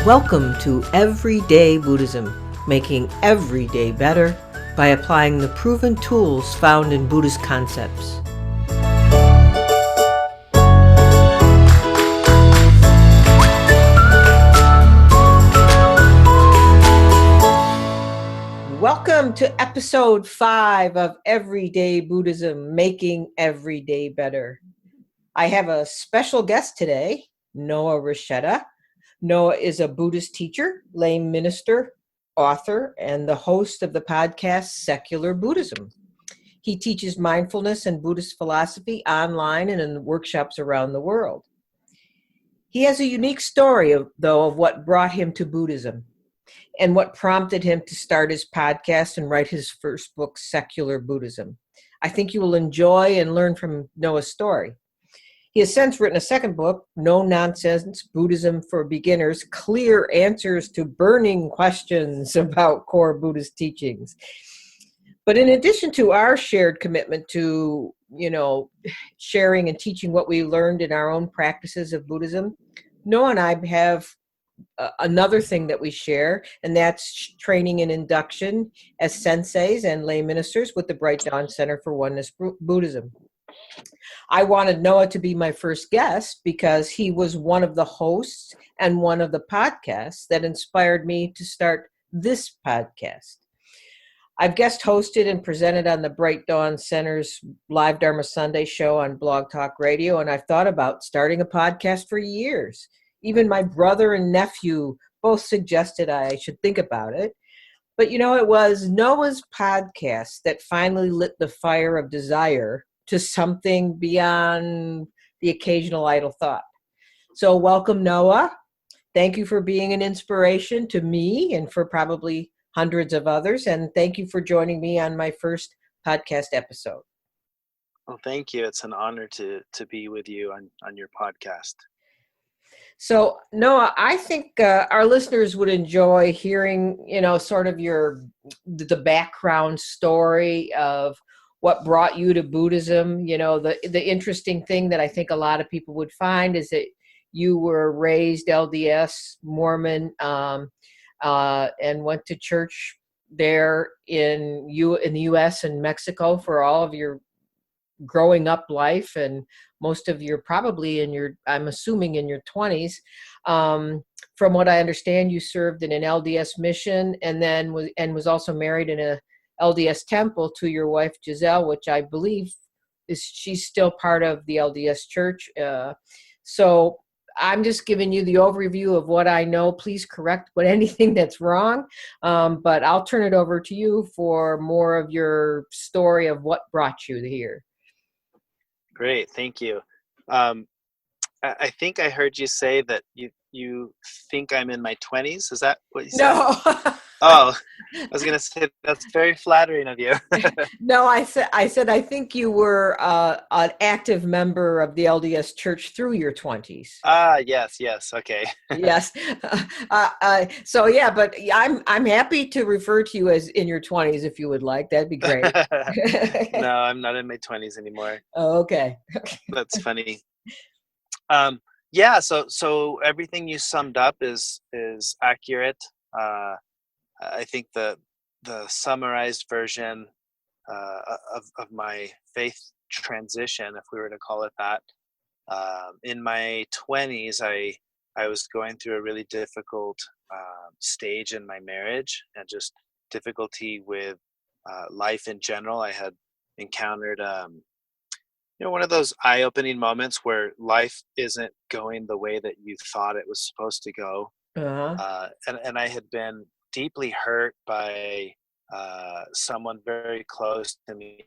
Welcome to Everyday Buddhism, making every day better by applying the proven tools found in Buddhist concepts. Welcome to episode 5 of Everyday Buddhism, making every day better. I have a special guest today, Noah Rasheta. Noah is a Buddhist teacher, lay minister, author, and the host of the podcast Secular Buddhism. He teaches mindfulness and Buddhist philosophy online and in workshops around the world. He has a unique story, of what brought him to Buddhism and what prompted him to start his podcast and write his first book, Secular Buddhism. I think you will enjoy and learn from Noah's story. He has since written a second book, No-Nonsense Buddhism for Beginners, Clear Answers to Burning Questions About Core Buddhist Teachings. But in addition to our shared commitment to, sharing and teaching what we learned in our own practices of Buddhism, Noah and I have another thing that we share, and that's training and induction as senseis and lay ministers with the Bright Dawn Center for Oneness Buddhism. I wanted Noah to be my first guest because he was one of the hosts and one of the podcasts that inspired me to start this podcast. I've guest hosted and presented on the Bright Dawn Center's Live Dharma Sunday show on Blog Talk Radio, and I've thought about starting a podcast for years. Even my brother and nephew both suggested I should think about it. But it was Noah's podcast that finally lit the fire of desire to something beyond the occasional idle thought. So welcome, Noah. Thank you for being an inspiration to me and for probably hundreds of others. And thank you for joining me on my first podcast episode. Well, thank you. It's an honor to be with you on your podcast. So, Noah, I think our listeners would enjoy hearing, sort of the background story of what brought you to Buddhism. The interesting thing that I think a lot of people would find is that you were raised LDS Mormon and went to church there in the U.S. and Mexico for all of your growing up life, and most of your I'm assuming in your 20s. From what I understand, you served in an LDS mission and then was also married in a LDS temple to your wife Giselle, which I believe she's still part of the LDS church. So I'm just giving you the overview of what I know. Please correct anything that's wrong. But I'll turn it over to you for more of your story of what brought you here. Great, thank you. I think I heard you say that you think I'm in my 20s. Is that what you said? No. Oh, I was going to say that's very flattering of you. No, I said I think you were an active member of the LDS Church through your 20s. Yes, okay. Yes. So yeah, but I'm happy to refer to you as in your 20s if you would like. That'd be great. No, I'm not in my 20s anymore. Oh, okay. That's funny. So everything you summed up is accurate. I think the summarized version of my faith transition, if we were to call it that, in my 20s, I was going through a really difficult stage in my marriage and just difficulty with life in general. I had encountered one of those eye-opening moments where life isn't going the way that you thought it was supposed to go. Uh-huh. And I had been deeply hurt by someone very close to me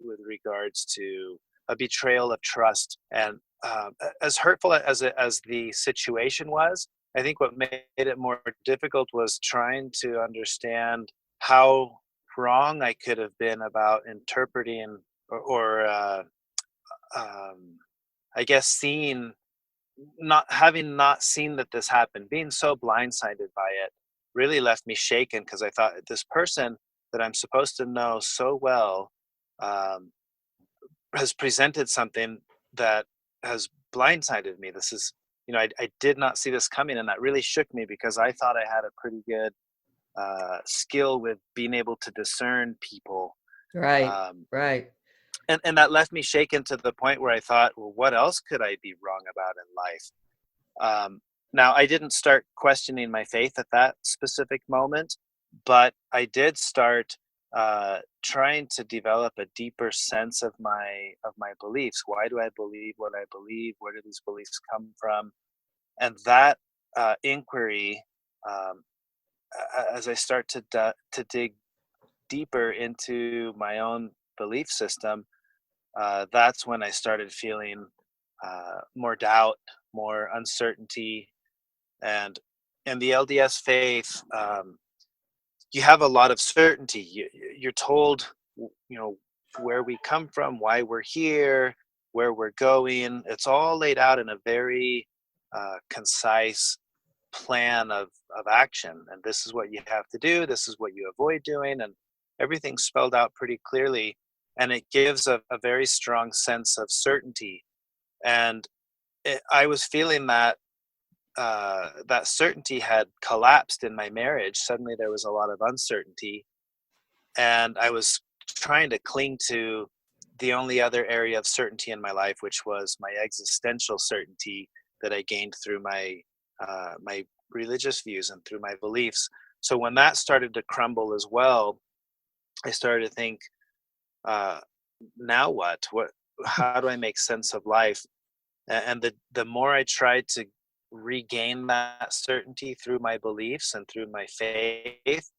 with regards to a betrayal of trust. And as hurtful as the situation was, I think what made it more difficult was trying to understand how wrong I could have been about interpreting or I guess seeing, not seen that this happened, being so blindsided by it really left me shaken, because I thought this person that I'm supposed to know so well has presented something that has blindsided me. This is I did not see this coming, and that really shook me because I thought I had a pretty good skill with being able to discern people. Right. Um, Right. and that left me shaken to the point where I thought, well, what else could I be wrong about in life? Now, I didn't start questioning my faith at that specific moment, but I did start trying to develop a deeper sense of my beliefs. Why do I believe what I believe? Where do these beliefs come from? And that inquiry, um, as I start to dig deeper into my own belief system, that's when I started feeling more doubt, more uncertainty, and in the LDS faith, you have a lot of certainty. You're told, where we come from, why we're here, where we're going. It's all laid out in a very concise plan of action, and this is what you have to do. This is what you avoid doing, and everything's spelled out pretty clearly. And it gives a very strong sense of certainty. And I was feeling that that certainty had collapsed in my marriage. Suddenly there was a lot of uncertainty, and I was trying to cling to the only other area of certainty in my life, which was my existential certainty that I gained through my religious views and through my beliefs. So when that started to crumble as well, I started to think, now what? How do I make sense of life? And the more I tried to regain that certainty through my beliefs and through my faith,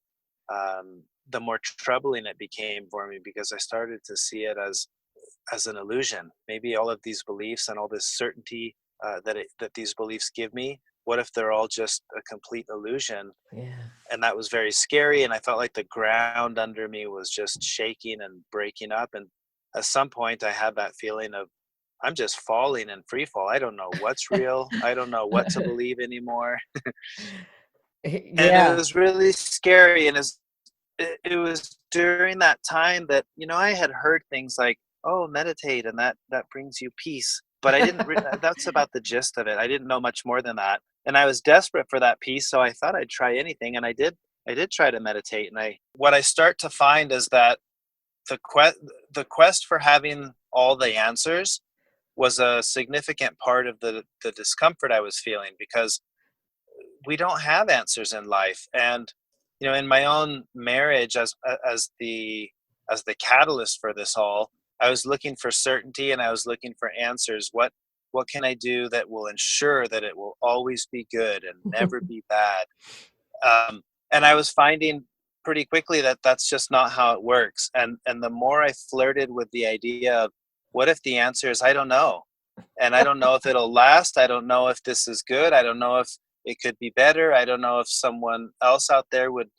the more troubling it became for me, because I started to see it as an illusion. Maybe all of these beliefs and all this certainty that these beliefs give me, what if they're all just a complete illusion? Yeah. And that was very scary, and I felt like the ground under me was just shaking and breaking up. And at some point I had that feeling of, I'm just falling in free fall. I don't know what's real. I don't know what to believe anymore. And it Yeah. was really scary. And it was during that time that, I had heard things like, oh, meditate, and that brings you peace. But I didn't, that's about the gist of it. I didn't know much more than that. And I was desperate for that peace. So I thought I'd try anything. And I did try to meditate. And what I start to find is that the quest for having all the answers was a significant part of the discomfort I was feeling, because we don't have answers in life. And in my own marriage, as the catalyst for this all, I was looking for certainty, and I was looking for answers. What can I do that will ensure that it will always be good and never be bad? um, and I was finding pretty quickly that that's just not how it works. And the more I flirted with the idea of, what if the answer is I don't know, and I don't know if it'll last, I don't know if this is good, I don't know if it could be better, I don't know if someone else out there would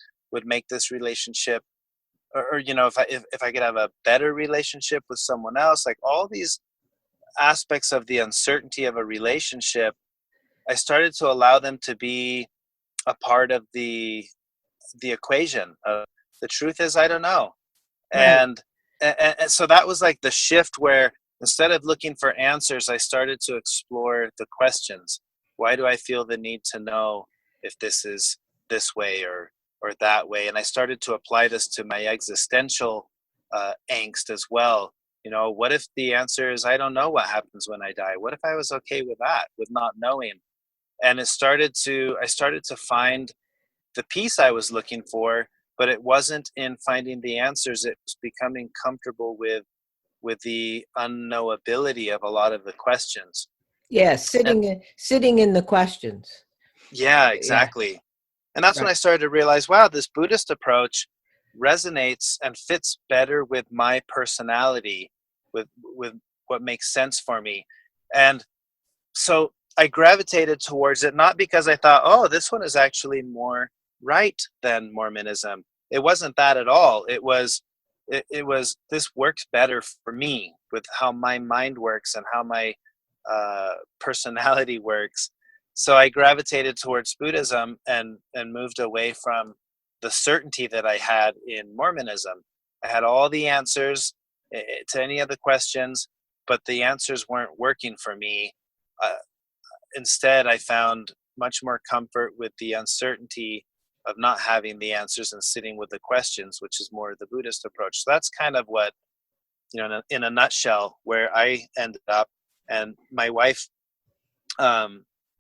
make this relationship, or if I could have a better relationship with someone else, like all these aspects of the uncertainty of a relationship, I started to allow them to be a part of the equation. The truth is I don't know. Right. And so that was like the shift, where instead of looking for answers, I started to explore the questions. Why do I feel the need to know if this is this way or that way? And I started to apply this to my existential angst as well. What if the answer is I don't know what happens when I die? What if I was okay with that, with not knowing? And I started to find the peace I was looking for, but it wasn't in finding the answers. It was becoming comfortable with the unknowability of a lot of the questions. Yeah. And Sitting in the questions. yeah, Yeah. exactly. And that's when Right. I started to realize, wow, this Buddhist approach resonates and fits better with my personality, with what makes sense for me. And so I gravitated towards it, not because I thought, oh, this one is actually more right than Mormonism. It wasn't that at all. It was this works better for me, with how my mind works and how my personality works. So I gravitated towards Buddhism, and moved away from the certainty that I had in Mormonism. I had all the answers to any of the questions, but the answers weren't working for me. Uh, instead, I found much more comfort with the uncertainty of not having the answers and sitting with the questions, which is more the Buddhist approach. So that's kind of what, in a nutshell, where I ended up. And my wife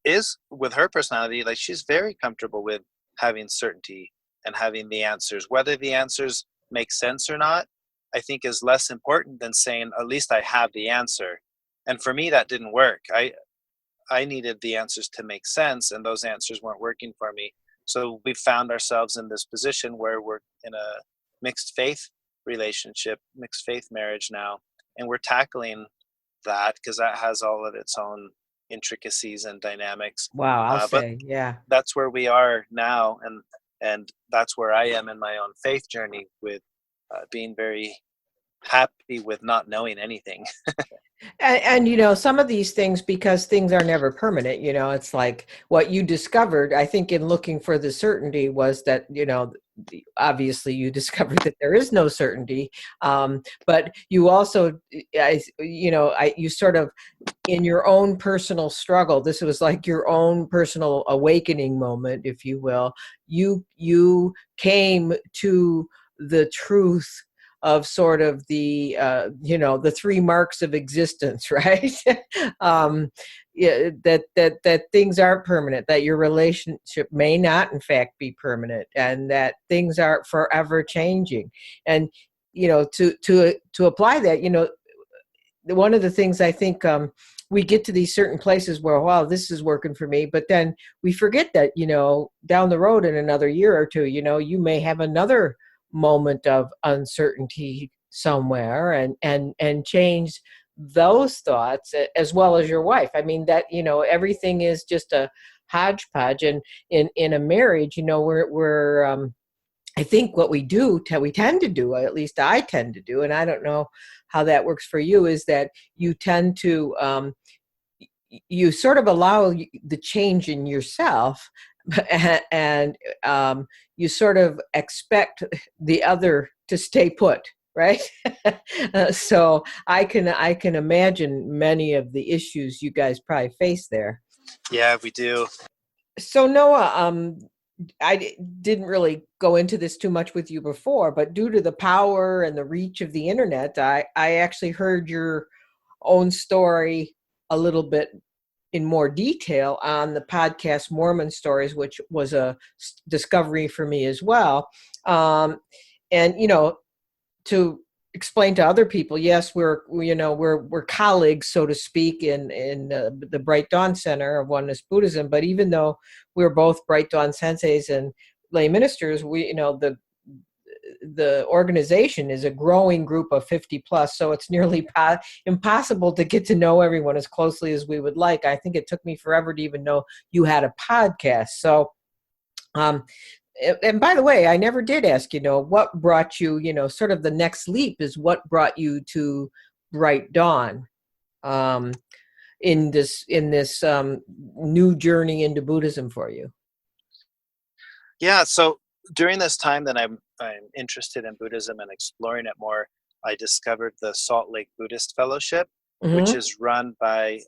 is, with her personality, like, she's very comfortable with having certainty and having the answers. Whether the answers make sense or not, I think is less important than saying, at least I have the answer. And for me, that didn't work. I needed the answers to make sense, and those answers weren't working for me. So we found ourselves in this position where we're in a mixed faith relationship, mixed faith marriage now, and we're tackling that because that has all of its own intricacies and dynamics. Wow, I'll But say, yeah. that's where we are now, and that's where I am in my own faith journey, with being very happy with not knowing anything. And some of these things, because things are never permanent, it's like what you discovered, I think, in looking for the certainty was that, obviously you discovered that there is no certainty. But you also, you sort of, in your own personal struggle, this was like your own personal awakening moment, if you will. You came to the truth of sort of the the three marks of existence, right? Yeah, that things aren't permanent, that your relationship may not in fact be permanent, and that things are forever changing. And to apply that, one of the things I think, we get to these certain places where, wow, this is working for me, but then we forget that down the road in another year or two, you may have another moment of uncertainty somewhere, and change those thoughts, as well as your wife. I mean, that everything is just a hodgepodge. And in a marriage, we're I think what we tend to do, at least I tend to do, and I don't know how that works for you, is that you tend to you sort of allow the change in yourself, and you sort of expect the other to stay put, right? So I can imagine many of the issues you guys probably face there. Yeah, we do. So Noah, didn't really go into this too much with you before, but due to the power and the reach of the internet, I actually heard your own story a little bit in more detail on the podcast Mormon Stories, which was a discovery for me as well. And to explain to other people, yes, we're colleagues, so to speak, in the Bright Dawn Center of Oneness Buddhism. But even though we're both Bright Dawn senseis and lay ministers, the organization is a growing group of 50 plus, so it's nearly impossible to get to know everyone as closely as we would like. I think it took me forever to even know you had a podcast. So, and by the way, I never did ask, what brought you, sort of the next leap is what brought you to Bright Dawn, in this new journey into Buddhism for you. Yeah, so during this time that I'm interested in Buddhism and exploring it more, I discovered the Salt Lake Buddhist Fellowship, Mm-hmm. which is run by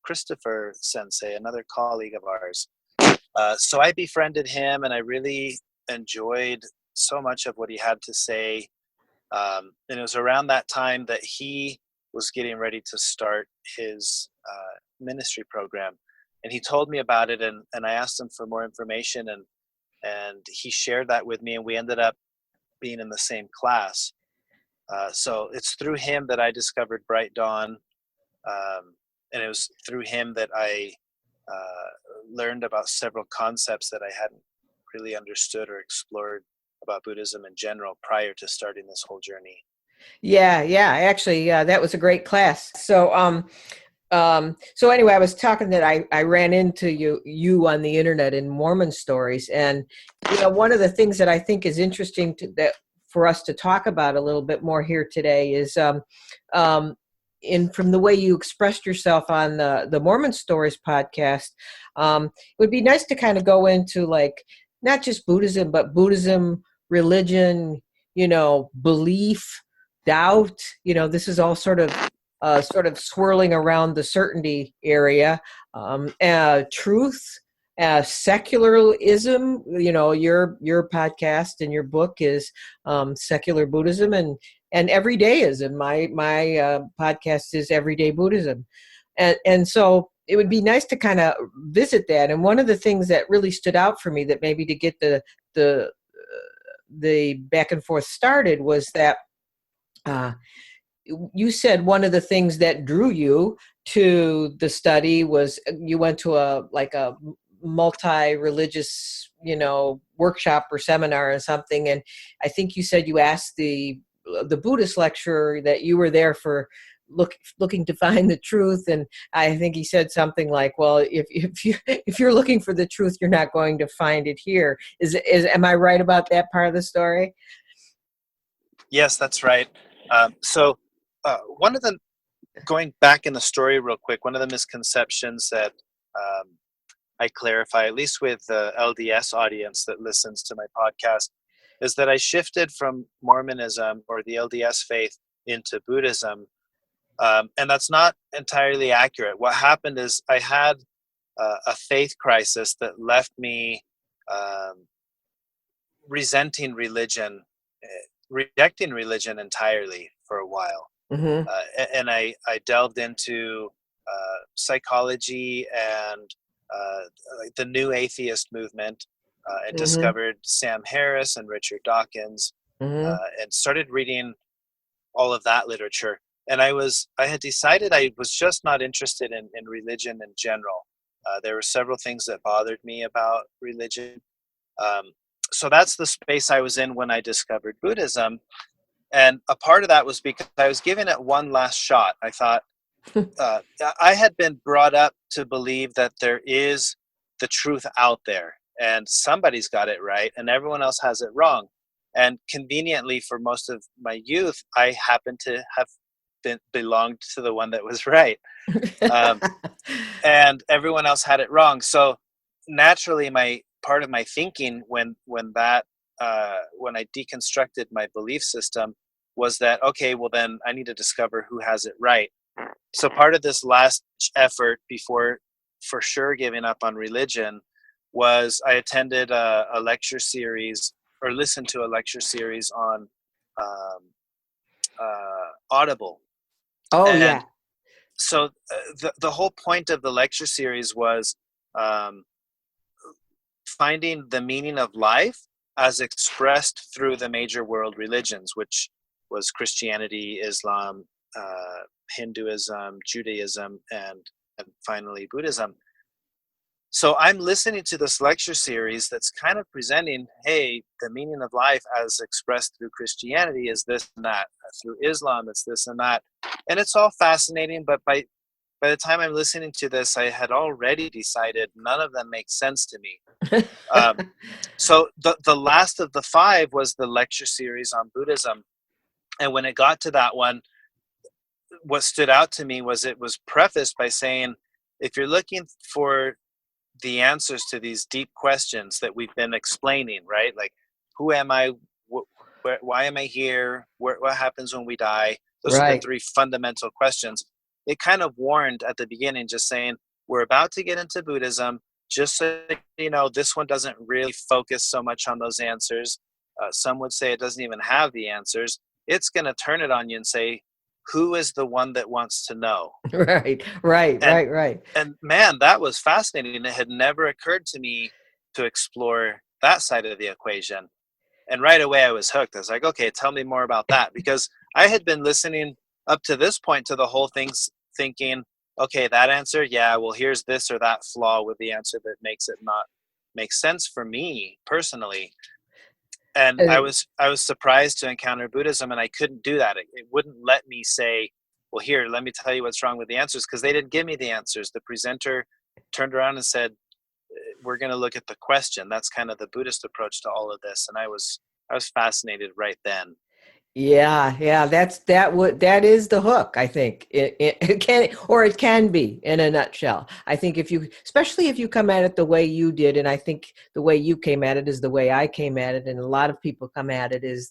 Christopher Sensei, another colleague of ours. So I befriended him, and I really enjoyed so much of what he had to say. And it was around that time that he was getting ready to start his ministry program. And he told me about it, and I asked him for more information, and he shared that with me, and we ended up being in the same class. So it's through him that I discovered Bright Dawn, and it was through him that I learned about several concepts that I hadn't really understood or explored about Buddhism in general prior to starting this whole journey. Yeah, actually, that was a great class. So, so anyway, I was talking that I ran into you on the internet in Mormon Stories, and one of the things that I think is interesting that for us to talk about a little bit more here today is, from the way you expressed yourself on the Mormon Stories podcast, it would be nice to kind of go into like not just Buddhism, but Buddhism, religion, belief, doubt. This is all sort of sort of swirling around the certainty area, truth, secularism. Your podcast and your book is Secular Buddhism and everydayism. My podcast is Everyday Buddhism, and so it would be nice to kind of visit that. And one of the things that really stood out for me, that maybe to get the back and forth started, was that you said one of the things that drew you to the study was you went to a multi-religious, workshop or seminar or something. And I think you said you asked the Buddhist lecturer that you were there for looking to find the truth. And I think he said something like, well, if you're looking for the truth, you're not going to find it here. Am I right about that part of the story? Yes, that's right. So one of the, going back in the story real quick, one of the misconceptions that I clarify, at least with the LDS audience that listens to my podcast, is that I shifted from Mormonism or the LDS faith into Buddhism. And that's not entirely accurate. What happened is I had a faith crisis that left me rejecting religion entirely for a while. Mm-hmm. And I delved into psychology and the new atheist movement, and Mm-hmm. discovered Sam Harris and Richard Dawkins, Mm-hmm. and started reading all of that literature. And I had decided I was just not interested in religion in general. There were several things that bothered me about religion. So that's the space I was in when I discovered Buddhism. And a part of that was because I was giving it one last shot. I thought, I had been brought up to believe that there is the truth out there and somebody's got it right and everyone else has it wrong. And conveniently, for most of my youth, I happened to have belonged to the one that was right. And everyone else had it wrong. So naturally, my part of my thinking when I deconstructed my belief system was that, okay, well then I need to discover who has it right. So part of this last effort before for sure giving up on religion was I attended a lecture series, or listened to a lecture series on Audible. Oh, And yeah. so the whole point of the lecture series was finding the meaning of life as expressed through the major world religions, which was Christianity, Islam, Hinduism, Judaism, and finally Buddhism. So I'm listening to this lecture series that's kind of presenting, hey, the meaning of life as expressed through Christianity is this and that. Through Islam, it's this and that. And it's all fascinating, but by the time I'm listening to this, I had already decided none of them make sense to me. So the last of the 5 was the lecture series on Buddhism. And when it got to that one, what stood out to me was it was prefaced by saying, if you're looking for the answers to these deep questions that we've been explaining, right? Like, who am I? Why am I here? What happens when we die? Those are the 3 fundamental questions. It kind of warned at the beginning, just saying, we're about to get into Buddhism. Just so you know, this one doesn't really focus so much on those answers. Some would say it doesn't even have the answers. It's going to turn it on you and say, who is the one that wants to know? Right. And man, that was fascinating. It had never occurred to me to explore that side of the equation. And right away I was hooked. I was like, okay, tell me more about that. Because I had been listening up to this point to the whole thing thinking, okay, that answer, yeah, well, here's this or that flaw with the answer that makes it not make sense for me personally. And I was surprised to encounter Buddhism, and I couldn't do that. It wouldn't let me say, well, here, let me tell you what's wrong with the answers, because they didn't give me the answers. The presenter turned around and said, we're going to look at the question. That's kind of the Buddhist approach to all of this. And I was fascinated right then. Yeah. That is the hook. I think it can be in a nutshell. I think especially if you come at it the way you did, and I think the way you came at it is the way I came at it, and a lot of people come at it is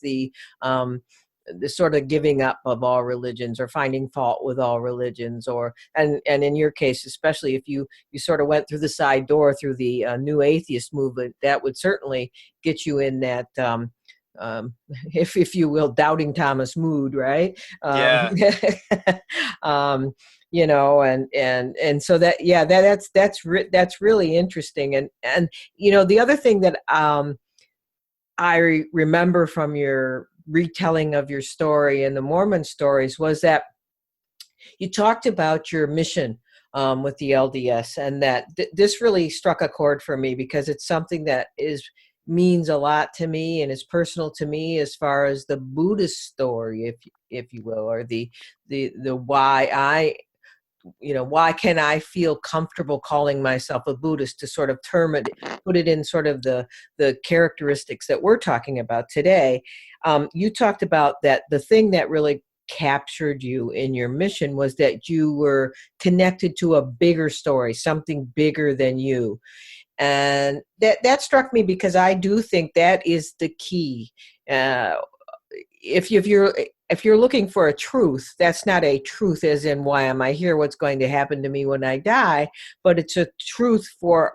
the sort of giving up of all religions or finding fault with all religions, or and in your case, especially if you sort of went through the side door through the new atheist movement, that would certainly get you in that if you will, doubting Thomas mood, right? Yeah. You know, and so that, yeah, that's really interesting. And you know, the other thing that I remember from your retelling of your story and the Mormon stories was that you talked about your mission with the LDS, and that this really struck a chord for me because it's something that means a lot to me and is personal to me as far as the Buddhist story, if you will, or the why I, you know, why can I feel comfortable calling myself a Buddhist, to sort of put it in sort of the characteristics that we're talking about today. You talked about that the thing that really captured you in your mission was that you were connected to a bigger story, something bigger than you. And that struck me because I do think that is the key. If you're looking for a truth, that's not a truth as in why am I here, what's going to happen to me when I die, but it's a truth for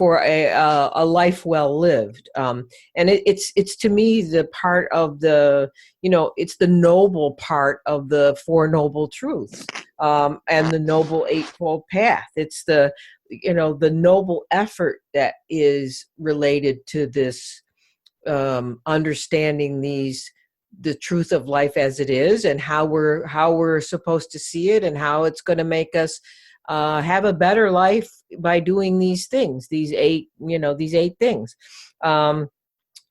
a life well lived. And it's to me the part of the, you know, it's the noble part of the Four Noble Truths, and the Noble Eightfold Path. It's the, you know, the noble effort that is related to this, understanding the truth of life as it is, and how we're supposed to see it, and how it's going to make us have a better life by doing these things, these eight things.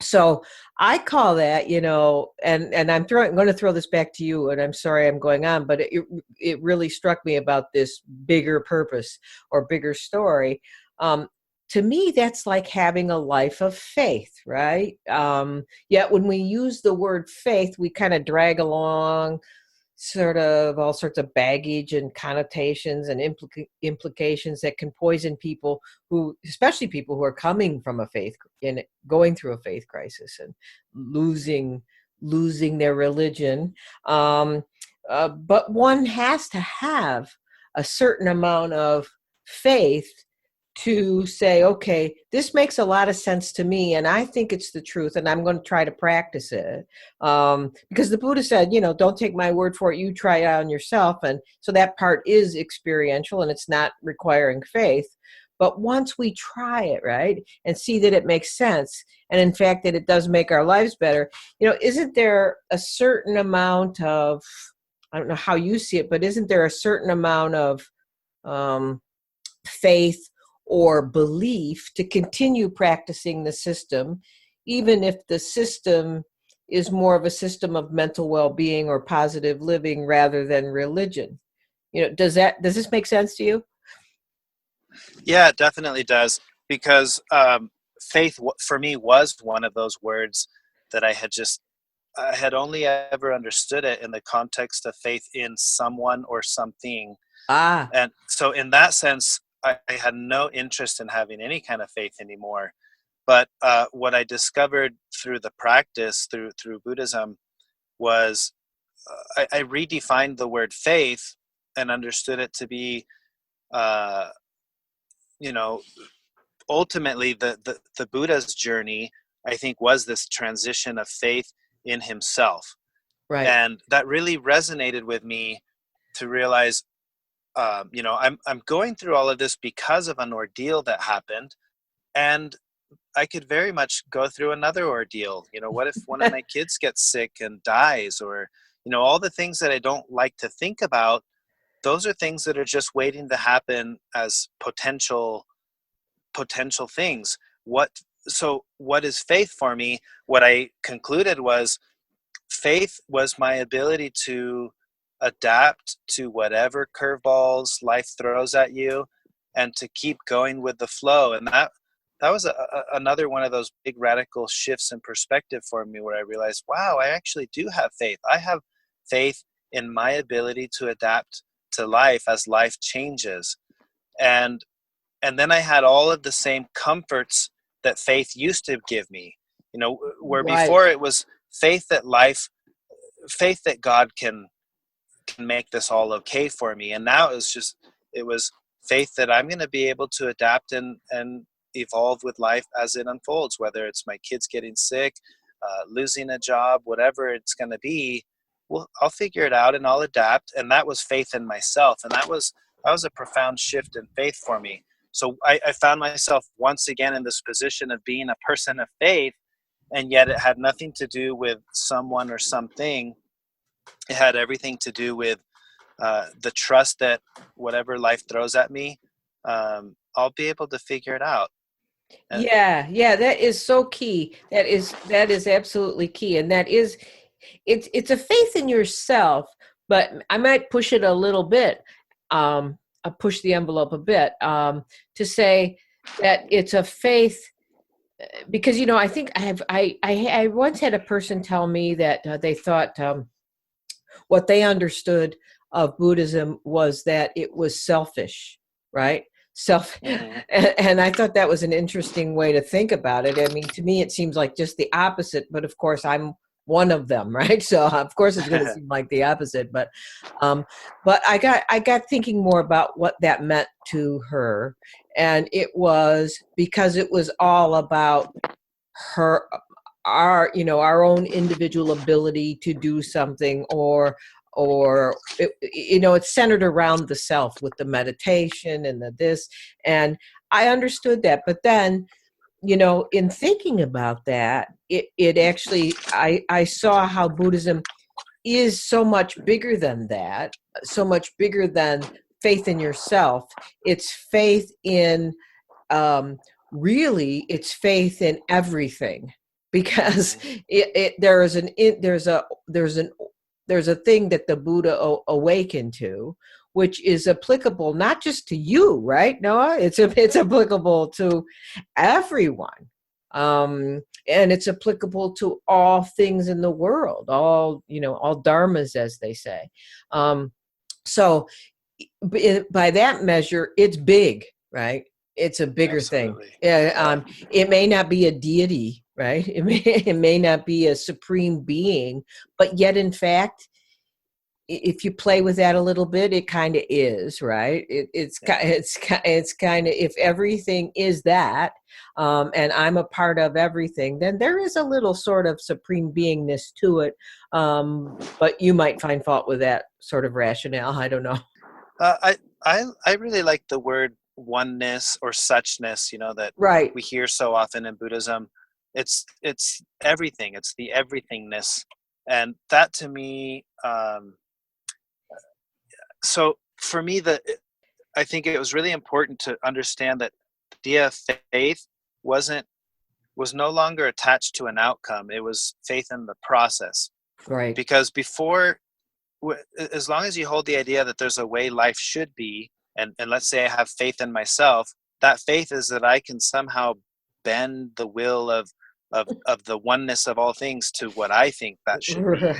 So I call that, you know, and I'm going to throw this back to you, and I'm sorry I'm going on, but it really struck me about this bigger purpose or bigger story. To me, that's like having a life of faith, right? Yet when we use the word faith, we kind of drag along sort of all sorts of baggage and connotations and implications that can poison people especially people who are coming from a faith and going through a faith crisis and losing their religion. But one has to have a certain amount of faith to say, okay, this makes a lot of sense to me, and I think it's the truth, and I'm going to try to practice it. Because the Buddha said, you know, don't take my word for it, you try it on yourself. And so that part is experiential, and it's not requiring faith. But once we try it, right, and see that it makes sense, and in fact that it does make our lives better, you know, isn't there a certain amount of, I don't know how you see it, but isn't there a certain amount of faith or belief to continue practicing the system, even if the system is more of a system of mental well-being or positive living rather than religion? You know, does this make sense to you? Yeah, it definitely does. Because faith for me was one of those words that I had only ever understood it in the context of faith in someone or something. Ah, And so in that sense, I had no interest in having any kind of faith anymore. But what I discovered through the practice, through Buddhism, was I redefined the word faith and understood it to be, you know, ultimately the Buddha's journey, I think, was this transition of faith in himself. right. And that really resonated with me to realize, you know, I'm going through all of this because of an ordeal that happened, and I could very much go through another ordeal. You know, what if one of my kids gets sick and dies, or, you know, all the things that I don't like to think about, those are things that are just waiting to happen as potential things. So what is faith for me? What I concluded was faith was my ability to adapt to whatever curveballs life throws at you, and to keep going with the flow. And that was another one of those big radical shifts in perspective for me, where I realized, wow, I actually do have faith. I have faith in my ability to adapt to life as life changes. And then I had all of the same comforts that faith used to give me, you know, where Right. before it was faith that life faith that God can make this all okay for me. And now it was faith that I'm going to be able to adapt and evolve with life as it unfolds, whether it's my kids getting sick, losing a job, whatever it's going to be. Well, I'll figure it out and I'll adapt. And that was faith in myself. And that was a profound shift in faith for me. So I found myself once again in this position of being a person of faith, and yet it had nothing to do with someone or something. It had everything to do with the trust that whatever life throws at me, I'll be able to figure it out. And Yeah, that is so key. That is absolutely key. And that is, it's a faith in yourself, but I might push it a little bit, push the envelope a bit, to say that it's a faith, because, I think I once had a person tell me that they thought what they understood of Buddhism was that it was selfish, right? mm-hmm. And I thought that was an interesting way to think about it. I mean, to me, it seems like just the opposite, but of course I'm one of them, right? So of course it's going to seem like the opposite, but I got thinking more about what that meant to her. And it was because it was all about our own individual ability to do something, or it's centered around the self with the meditation and the this. And I understood that, but then, in thinking about that, it actually, I saw how Buddhism is so much bigger than that, so much bigger than faith in yourself. It's faith in, really, it's faith in everything, because there's a thing that the Buddha awakened to, which is applicable not just to you, right, Noah? It's applicable to everyone, and it's applicable to all things in the world, all dharmas, as they say. So by that measure, it's big, right? It's a bigger Absolutely. thing. Yeah. It may not be a deity, right? It may not be a supreme being, but yet, in fact, if you play with that a little bit, it kind of is, right? It's kind of, if everything is that, and I'm a part of everything, then there is a little sort of supreme beingness to it. But you might find fault with that sort of rationale. I don't know. I really like the word oneness or suchness, that Right. we hear so often in Buddhism. It's everything. It's the everythingness, and that to me. So for me, I think it was really important to understand that the idea of faith was no longer attached to an outcome. It was faith in the process. Right. Because before, as long as you hold the idea that there's a way life should be, and let's say I have faith in myself, that faith is that I can somehow bend the will of the oneness of all things to what I think that should be.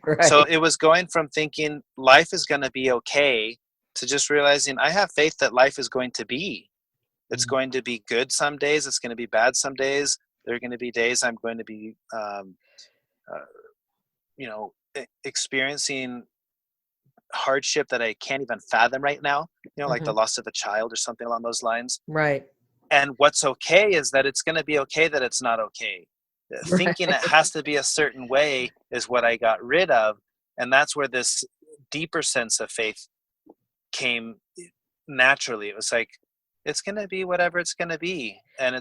Right. So it was going from thinking life is going to be okay to just realizing I have faith that life is going to be. It's going to be good some days. It's going to be bad some days. There are going to be days I'm going to be, experiencing hardship that I can't even fathom right now, like the loss of a child or something along those lines. Right. And what's okay is that it's going to be okay that it's not okay. Thinking it has to be a certain way is what I got rid of. And that's where this deeper sense of faith came naturally. It was like, it's going to be whatever it's going to be. And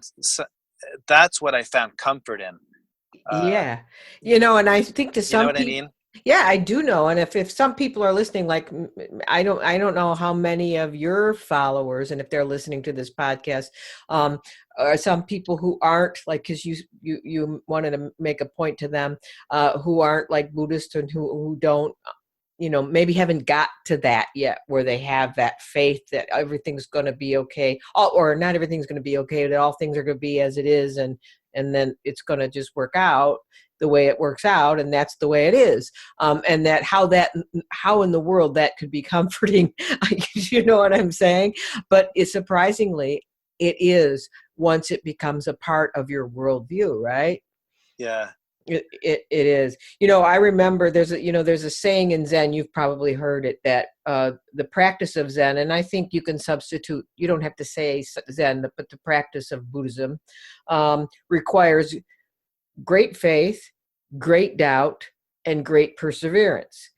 that's what I found comfort in. Yeah. And I think to some you know what people, I mean? Yeah, I do know. And if some people are listening, like, I don't know how many of your followers, and if they're listening to this podcast, are some people who aren't, like, because you wanted to make a point to them, who aren't like Buddhist, and who don't, maybe haven't got to that yet, where they have that faith that everything's going to be okay, or not everything's going to be okay, that all things are going to be as it is, and then it's going to just work out the way it works out, and that's the way it is. And that how in the world that could be comforting, you know what I'm saying? But surprisingly, it is, once it becomes a part of your worldview, right? Yeah. It is. I remember there's a saying in Zen, you've probably heard it, that the practice of Zen, and I think you can substitute, you don't have to say Zen, but the practice of Buddhism requires great faith, great doubt, and great perseverance.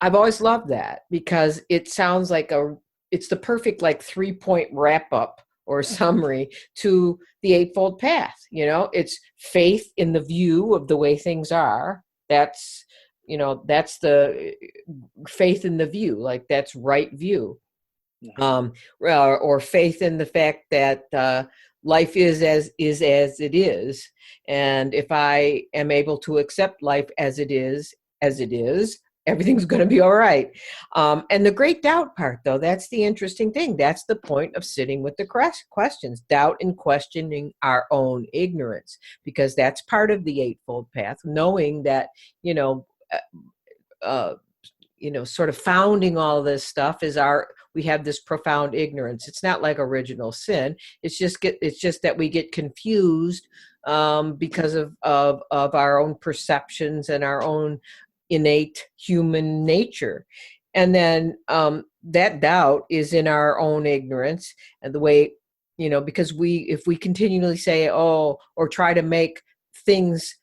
I've always loved that because it sounds like it's the perfect like 3-point wrap up or summary to the Eightfold Path. It's faith in the view of the way things are. That's the faith in the view, like that's right view. Or faith in the fact that life is as it is. And if I am able to accept life as it is, everything's going to be all right. And the great doubt part, though, that's the interesting thing. That's the point of sitting with the questions, doubt and questioning our own ignorance, because that's part of the Eightfold Path, knowing that, sort of founding all this stuff is we have this profound ignorance. It's not like original sin. It's just that we get confused because of our own perceptions and our own innate human nature. And then that doubt is in our own ignorance, and the way, because if we continually say, or try to make things,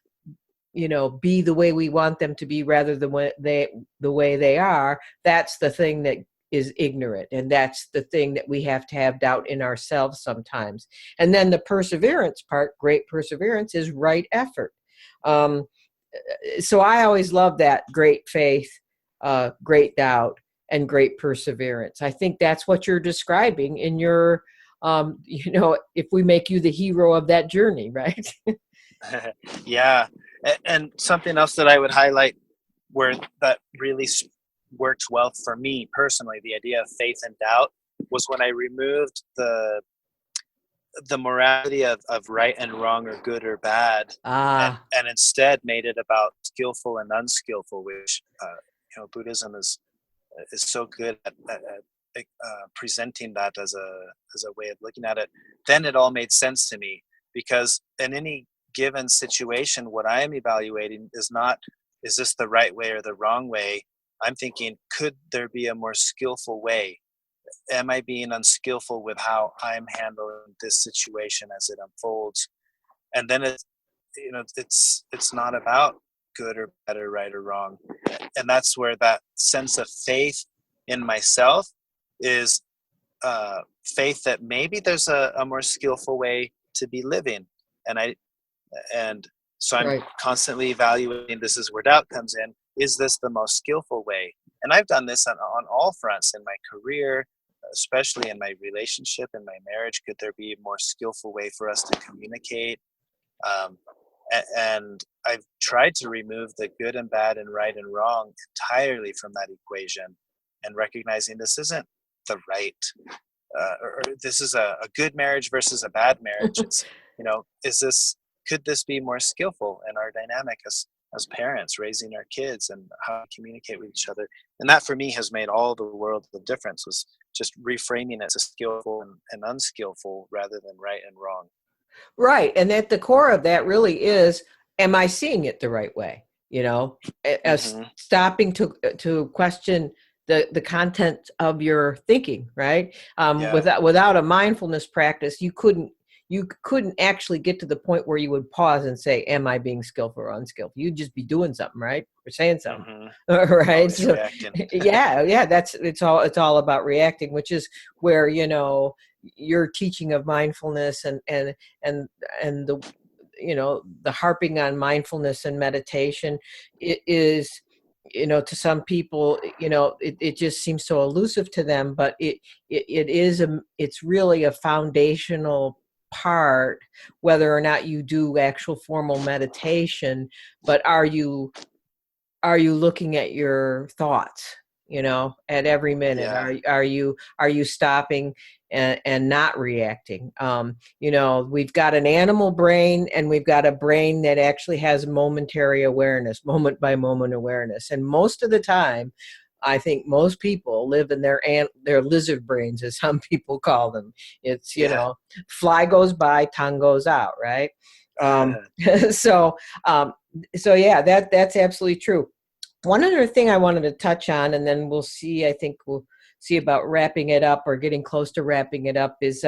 be the way we want them to be rather than the way they are, that's the thing that is ignorant. And that's the thing that we have to have doubt in ourselves sometimes. And then the perseverance part, great perseverance, is right effort. So I always love that great faith, great doubt, and great perseverance. I think that's what you're describing in your, if we make you the hero of that journey, right? Yeah. And something else that I would highlight where that really works well for me personally, the idea of faith and doubt, was when I removed the morality of right and wrong or good or bad, and instead made it about skillful and unskillful, which Buddhism is so good at presenting that as a way of looking at it. Then it all made sense to me, because in any given situation, what I am evaluating is not, is this the right way or the wrong way? I'm thinking, could there be a more skillful way? Am I being unskillful with how I'm handling this situation as it unfolds? And then it's not about good or better, right or wrong. And that's where that sense of faith in myself is faith that maybe there's a more skillful way to be living. And so I'm Right. constantly evaluating. This is where doubt comes in. Is this the most skillful way? And I've done this on all fronts in my career, especially in my relationship, in my marriage. Could there be a more skillful way for us to communicate? And I've tried to remove the good and bad and right and wrong entirely from that equation, and recognizing this isn't the right, or this is a good marriage versus a bad marriage. It's, could this be more skillful in our dynamic as parents, raising our kids and how we communicate with each other? And that for me has made all the world of difference, was just reframing it as skillful and unskillful rather than right and wrong. Right. And at the core of that really is, am I seeing it the right way? Stopping to question the content of your thinking, right? Without a mindfulness practice, you couldn't actually get to the point where you would pause and say, am I being skillful or unskillful? You'd just be doing something, right? Or saying something. Right. So, yeah, it's all about reacting, which is where, your teaching of mindfulness and the, the harping on mindfulness and meditation, it is, to some people, it just seems so elusive to them, but it's really a foundational part, whether or not you do actual formal meditation. But are you looking at your thoughts, at every minute? Yeah. Are you stopping and not reacting? We've got an animal brain, and we've got a brain that actually has momentary awareness, moment by moment awareness. And most of the time, I think most people live in their lizard brains, as some people call them. It's, fly goes by, tongue goes out, right? So So yeah, that's absolutely true. One other thing I wanted to touch on, and then we'll see. I think we'll see about wrapping it up or getting close to wrapping it up. Is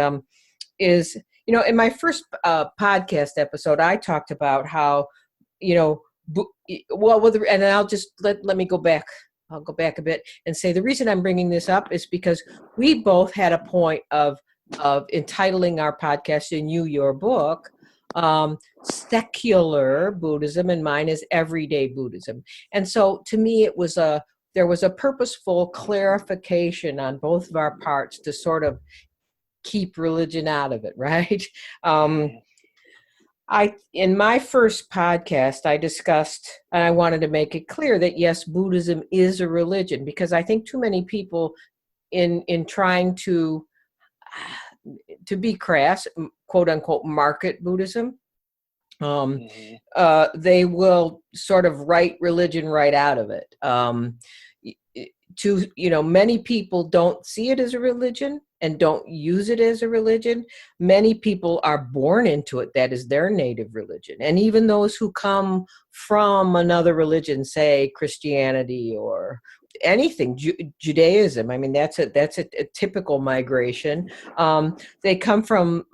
in my first podcast episode, I talked about how you know and I'll just let me go back. I'll go back a bit and say the reason I'm bringing this up is because we both had a point of entitling our podcast and your book Secular Buddhism, and mine is Everyday Buddhism. And so to me there was a purposeful clarification on both of our parts to sort of keep religion out of it, right? Mhm. In my first podcast, I discussed, and I wanted to make it clear that yes, Buddhism is a religion, because I think too many people in trying to be crass, quote unquote, market Buddhism, Mhm. they will sort of write religion right out of it. Many people don't see it as a religion and don't use it as a religion. Many people are born into it. That is their native religion. And even those who come from another religion, say Christianity or anything, Judaism. I mean, that's a typical migration. They come from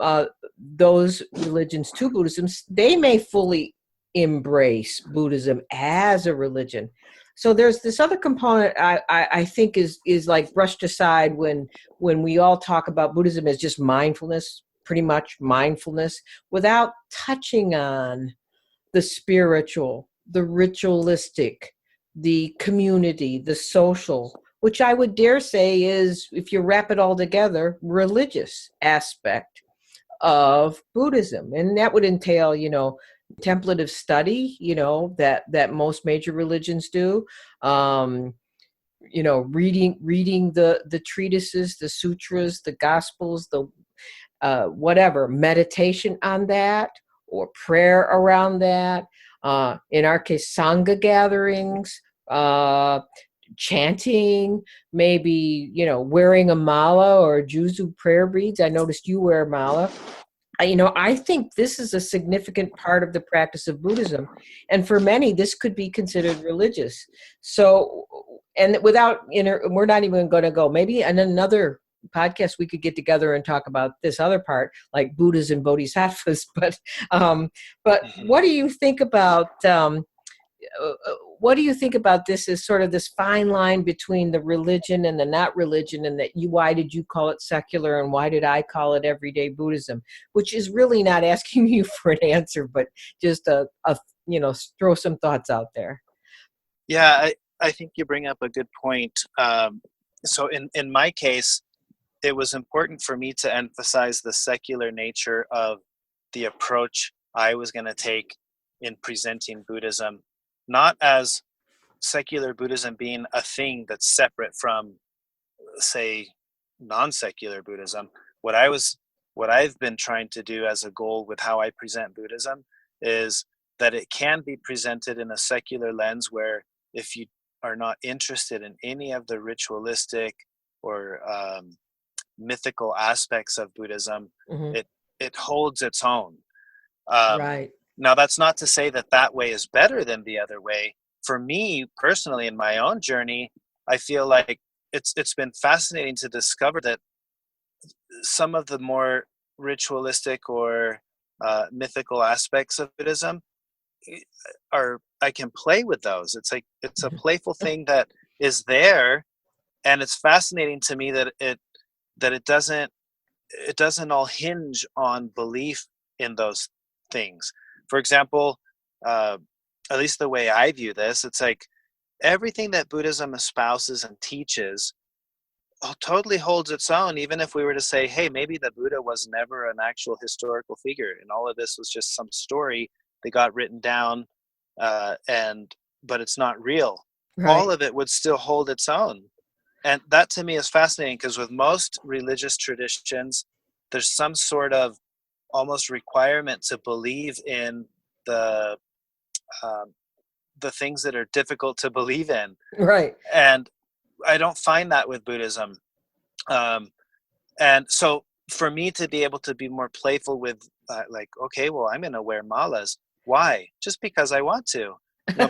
those religions to Buddhism. They may fully embrace Buddhism as a religion. So there's this other component I think is like brushed aside when we all talk about Buddhism as just mindfulness, pretty much mindfulness, without touching on the spiritual, the ritualistic, the community, the social, which I would dare say is, if you wrap it all together, religious aspect of Buddhism. And that would entail, contemplative study, that most major religions do. Reading the treatises, the sutras, the gospels, the whatever, meditation on that or prayer around that. In our case, Sangha gatherings, chanting, maybe, wearing a mala or Juzu prayer beads. I noticed you wear a mala. I think this is a significant part of the practice of Buddhism. And for many, this could be considered religious. So, and without, we're not even going to go, maybe in another podcast, we could get together and talk about this other part, like Buddhas and Bodhisattvas. But Mhm. what do you think about, this as sort of this fine line between the religion and the not religion, and why did you call it secular and why did I call it everyday Buddhism, which is really not asking you for an answer, but just throw some thoughts out there. Yeah, I think you bring up a good point. So in my case, it was important for me to emphasize the secular nature of the approach I was going to take in presenting Buddhism, not as secular Buddhism being a thing that's separate from, say, non-secular Buddhism. What I've been trying to do as a goal with how I present Buddhism is that it can be presented in a secular lens, where if you are not interested in any of the ritualistic or mythical aspects of Buddhism, Mm-hmm. it holds its own. Um, Right. Now, that's not to say that that way is better than the other way. For me personally, in my own journey, I feel like it's been fascinating to discover that some of the more ritualistic or mythical aspects of Buddhism I can play with those. It's like it's a playful thing that is there, and it's fascinating to me that it doesn't all hinge on belief in those things. For example, uh, at least the way I view this, it's like everything that Buddhism espouses and teaches totally holds its own, even if we were to say, hey, maybe the Buddha was never an actual historical figure, and all of this was just some story that got written down, but it's not real. All Right. of it would still hold its own. And that to me is fascinating, because with most religious traditions, there's some sort of almost requirement to believe in the um, the things that are difficult to believe in, Right. and I don't find that with Buddhism. Um, and so for me to be able to be more playful with, like, okay, well, I'm going to wear malas. Why? Just because I want to.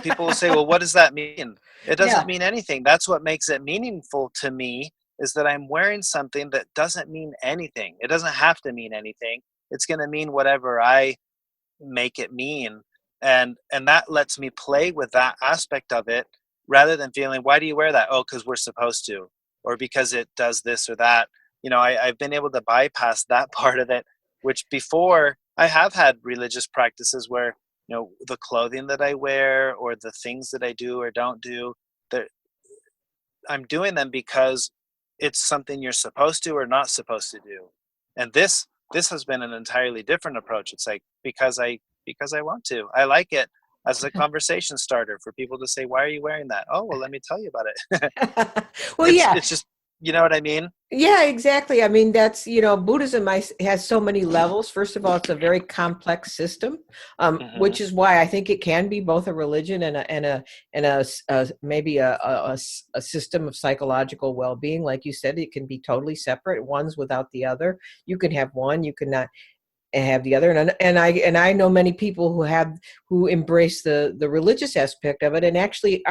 People will say, well, what does that mean? It Yeah. doesn't mean anything. That's what makes it meaningful to me, is that I'm wearing something that doesn't mean anything. It doesn't have to mean anything. It's going to mean whatever I make it mean. And that lets me play with that aspect of it, rather than feeling, why do you wear that? Oh, because we're supposed to, or because it does this or that. I've been able to bypass that part of it, which before I have had religious practices where, the clothing that I wear or the things that I do or don't do, that I'm doing them because it's something you're supposed to or not supposed to do. And this has been an entirely different approach. It's like, because I want to. I like it as a conversation starter for people to say, why are you wearing that? Oh, well, let me tell you about it. Well, it's yeah. it's just, you know what I mean? Yeah, exactly. I mean, that's, Buddhism has so many levels. First of all, it's a very complex system, Hmm. which is why I think it can be both a religion and maybe a system of psychological well-being. Like you said, it can be totally separate. One's without the other. You can have one, you cannot have the other. And I know many people who embrace the religious aspect of it and actually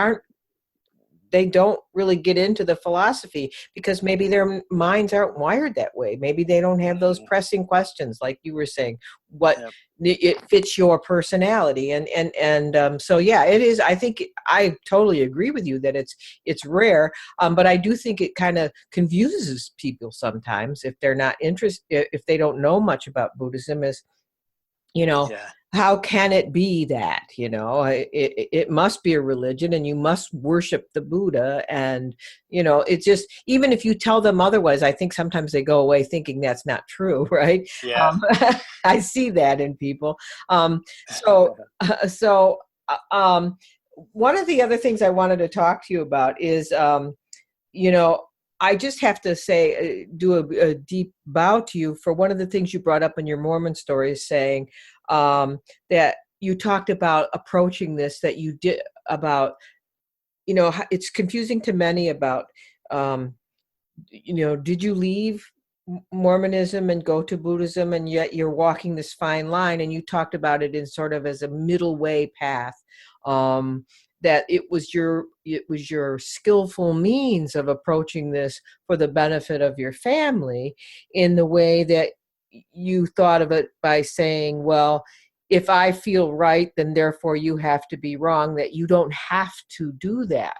they don't really get into the philosophy because maybe their minds aren't wired that way. Maybe they don't have those Hmm. pressing questions, like you were saying, what Yep. it fits your personality. So yeah, it is. I think I totally agree with you that it's rare. But I do think it kind of confuses people sometimes if they're not interested, if they don't know much about Buddhism, as you know Yeah. how can it be that it must be a religion and you must worship the Buddha, and it's just, even if you tell them otherwise, I think sometimes they go away thinking that's not true. Right. Yeah. I see that in people. So one of the other things I wanted to talk to you about is you know, I just have to say, do a deep bow to you for one of the things you brought up in your Mormon story, is saying that you talked about approaching this, that you did about, it's confusing to many about, um, did you leave Mormonism and go to Buddhism, and yet you're walking this fine line, and you talked about it in sort of as a middle way path. Um, that it was your skillful means of approaching this for the benefit of your family, in the way that you thought of it, by saying, well, if I feel right, then therefore you have to be wrong, that you don't have to do that.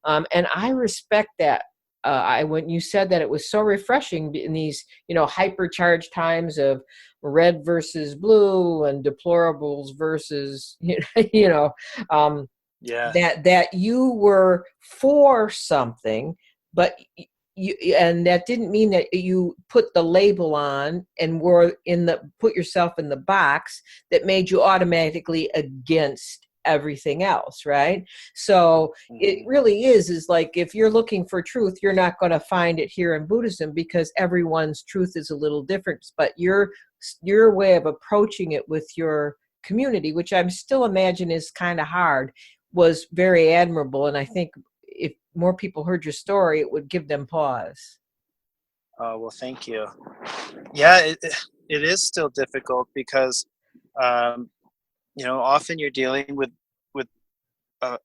And I respect that. When you said that, it was so refreshing in these, hypercharged times of red versus blue and deplorables versus, you know, um, Yeah. that you were for something, but and that didn't mean that you put the label on and put yourself in the box that made you automatically against everything else, right? So it Hmm. really is like, if you're looking for truth, you're not going to find it here in Buddhism, because everyone's truth is a little different. But your way of approaching it with your community, which I'm still imagine is kind of hard, was very admirable. And I think if more people heard your story, it would give them pause. Oh, well, thank you. Yeah, it is still difficult because, um, often you're dealing with a,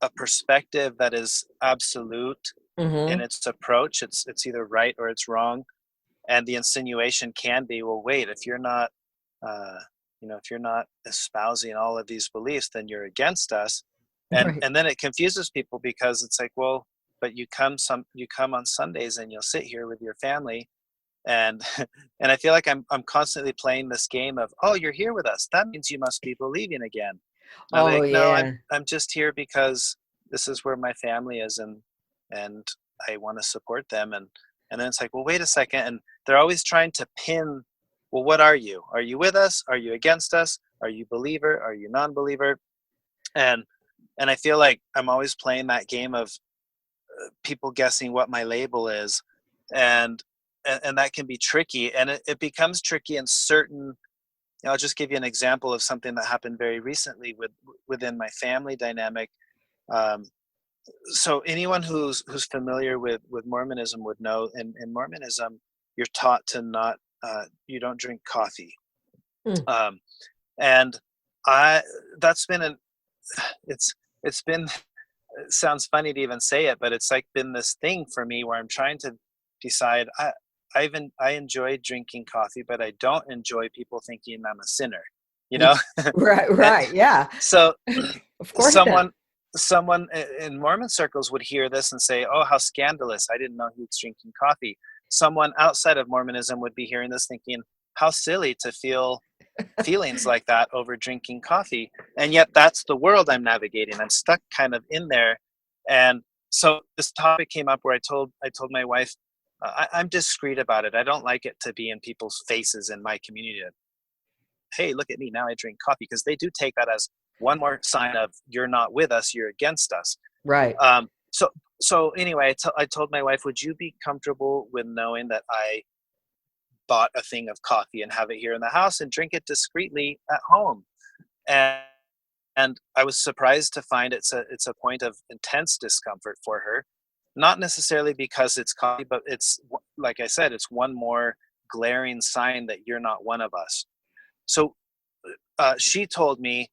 a perspective that is absolute in Mm-hmm. its approach. It's either right or it's wrong, and the insinuation can be, well, wait, uh, if you're not espousing all of these beliefs, then you're against us, and Right. and then it confuses people because it's like, well, but you come on Sundays and you'll sit here with your family, and and I feel like I'm constantly playing this game of, oh, you're here with us, that means you must be believing again. And I'm Oh like, no, I'm yeah. I'm just here because this is where my family is, and I want to support them, and then it's like, well, wait a second, and they're always trying to pin, well, what are you? Are you with us? Are you against us? Are you believer? Are you non-believer? And and I feel like I'm always playing that game of people guessing what my label is, and and that can be tricky, and it becomes tricky in certain. I'll just give you an example of something that happened very recently within my family dynamic. Um, so anyone who's familiar with Mormonism would know, in Mormonism you're taught to not, you don't drink coffee, Hmm. um, and I that's been an it's been it sounds funny to even say it, but it's like been this thing for me where I'm trying to decide. I enjoy drinking coffee, but I don't enjoy people thinking I'm a sinner. You Yeah, know, right, And right. Yeah, so of course not. someone in Mormon circles would hear this and say, "Oh, how scandalous! I didn't know he was drinking coffee." Someone outside of Mormonism would be hearing this, thinking, "How silly to feel feelings like that over drinking coffee." And yet that's the world I'm navigating. I'm stuck kind of in there. And so this topic came up where I told my wife, I'm discreet about it. I don't like it to be in people's faces in my community. Hey, look at me, now I drink coffee, because they do take that as one more sign of, you're not with us, you're against us. Right. So anyway, I told my wife, would you be comfortable with knowing that I bought a thing of coffee and have it here in the house and drink it discreetly at home? And I was surprised to find it's a point of intense discomfort for her, not necessarily because it's coffee, but it's, like I said, it's one more glaring sign that you're not one of us. So she told me,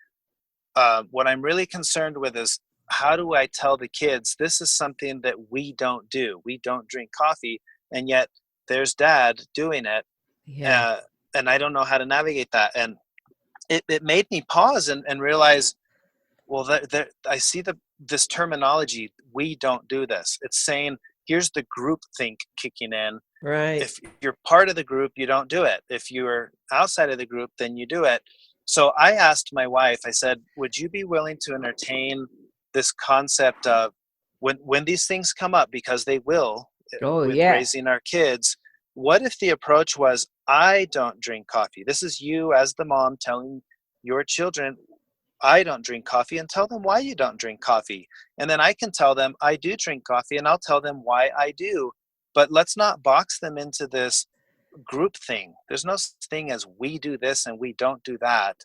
what I'm really concerned with is, how do I tell the kids this is something that we don't do? We don't drink coffee, and yet there's dad doing it, Yeah. uh, and I don't know how to navigate that. And it made me pause and realize, well, I see this terminology, we don't do this. It's saying, here's the group think kicking in. Right. If you're part of the group, you don't do it. If you're outside of the group, then you do it. So I asked my wife, I said, would you be willing to entertain this concept of, when these things come up, because they will, Oh, with yeah. raising our kids, what if the approach was, I don't drink coffee? This is you as the mom telling your children, I don't drink coffee, and tell them why you don't drink coffee. And then I can tell them I do drink coffee, and I'll tell them why I do. But let's not box them into this group thing. There's no such thing as we do this and we don't do that.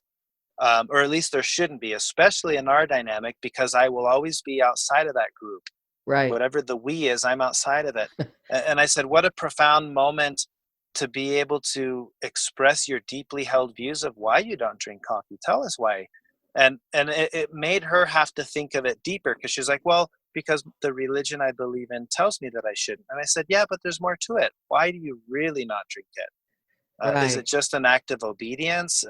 Or at least there shouldn't be, especially in our dynamic, because I will always be outside of that group. Right. Whatever the we is, I'm outside of it. And I said, what a profound moment to be able to express your deeply held views of why you don't drink coffee. Tell us why. And it made her have to think of it deeper, because she's like, well, because the religion I believe in tells me that I shouldn't. And I said, yeah, but there's more to it. Why do you really not drink it? Is it Right. just an act of obedience?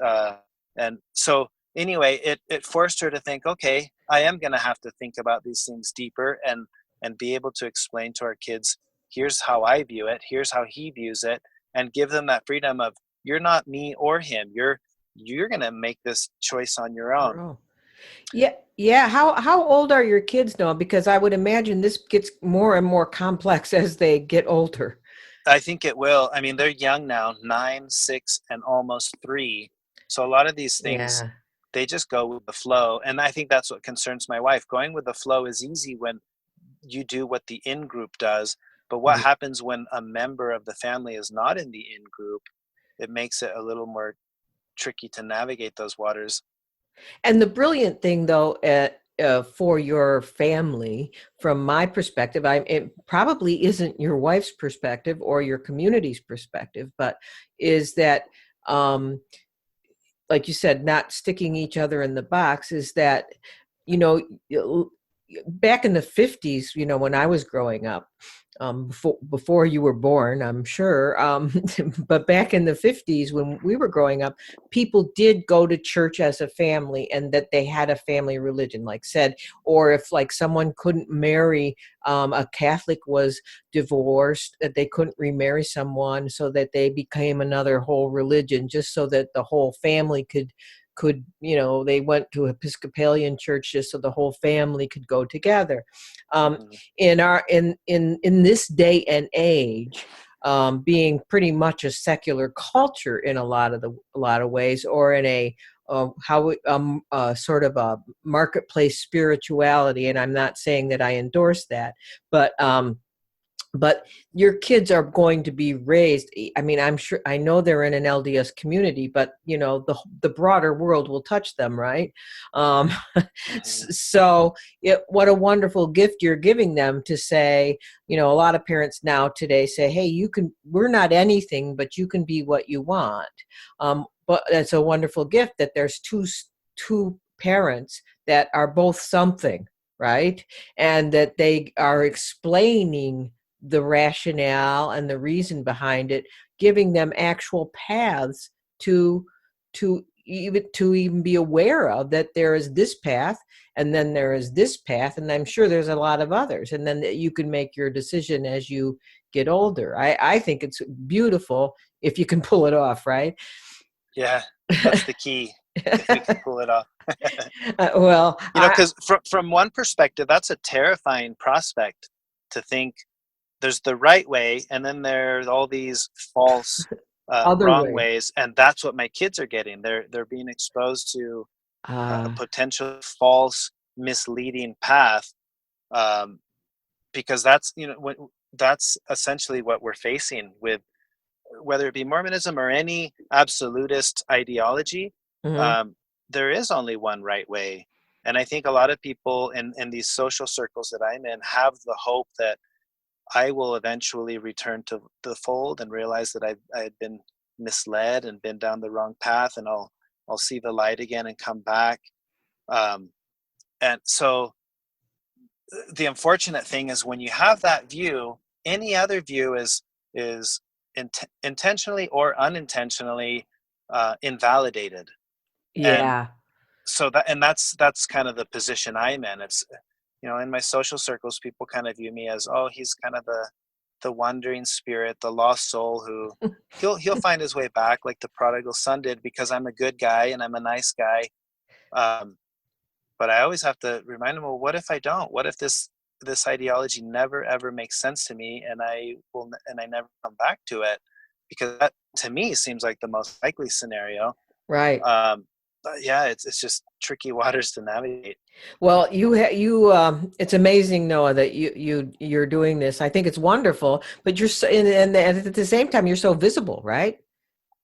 And so anyway, it forced her to think, okay, I am going to have to think about these things deeper, and be able to explain to our kids, here's how I view it, here's how he views it, and give them that freedom of, you're not me or him. You're going to make this choice on your own. Oh. Yeah. Yeah. How old are your kids now? Because I would imagine this gets more and more complex as they get older. I think it will. I mean, they're young now, 9, 6, and almost 3. So a lot of these things, Yeah. they just go with the flow. And I think that's what concerns my wife. Going with the flow is easy when you do what the in group does. But what Right. happens when a member of the family is not in the in group? It makes it a little more tricky to navigate those waters. And the brilliant thing, though, for your family, from my perspective, it probably isn't your wife's perspective or your community's perspective, but is that, um, like you said, not sticking each other in the box, is that, you know, back in the 50s, when I was growing up, before you were born, I'm sure, but back in the 50s when we were growing up, people did go to church as a family, and that they had a family religion, like said, or if like someone couldn't marry, a Catholic was divorced, that they couldn't remarry someone, so that they became another whole religion, just so that the whole family could they went to Episcopalian church just so the whole family could go together. Mhm. In this day and age, being pretty much a secular culture in a lot of ways, or in a sort of a marketplace spirituality, and I'm not saying that I endorse that, but your kids are going to be raised. I mean, I'm sure, I know they're in an LDS community, but the broader world will touch them, right? um, Mhm. so what a wonderful gift you're giving them, to say, a lot of parents now today say, hey, we're not anything, but you can be what you want. But it's a wonderful gift that there's two parents that are both something, right? And that they are explaining the rationale and the reason behind it, giving them actual paths to even be aware of that there is this path, and then there is this path, and I'm sure there's a lot of others, and then you can make your decision as you get older. I think it's beautiful if you can pull it off, right? Yeah, that's the key, if we can pull it off. Well, Because from one perspective, that's a terrifying prospect, to think there's the right way, and then there's all these false, other wrong way. ways, and that's what my kids are getting. They're being exposed to a Uh, potential false, misleading path, um, because that's essentially what we're facing with, whether it be Mormonism or any absolutist ideology. mhm. um, there is only one right way. And I think a lot of people in these social circles that I'm in have the hope that I will eventually return to the fold and realize that I had been misled and been down the wrong path, and I'll see the light again and come back. Um, and so the unfortunate thing is, when you have that view, any other view is intentionally or unintentionally invalidated. And Yeah. so that's kind of the position I'm in. It's, in my social circles, people kind of view me as, oh, he's kind of the wandering spirit, the lost soul, who he'll find his way back, like the prodigal son did, because I'm a good guy and I'm a nice guy. um, but I always have to remind them, well, what if I don't? What if this ideology never ever makes sense to me, and I never come back to it? Because that, to me, seems like the most likely scenario. Right. But yeah, it's just tricky waters to navigate. Well, it's amazing, Noah, that you're doing this. I think it's wonderful, but you're so, and at the same time, you're so visible, right?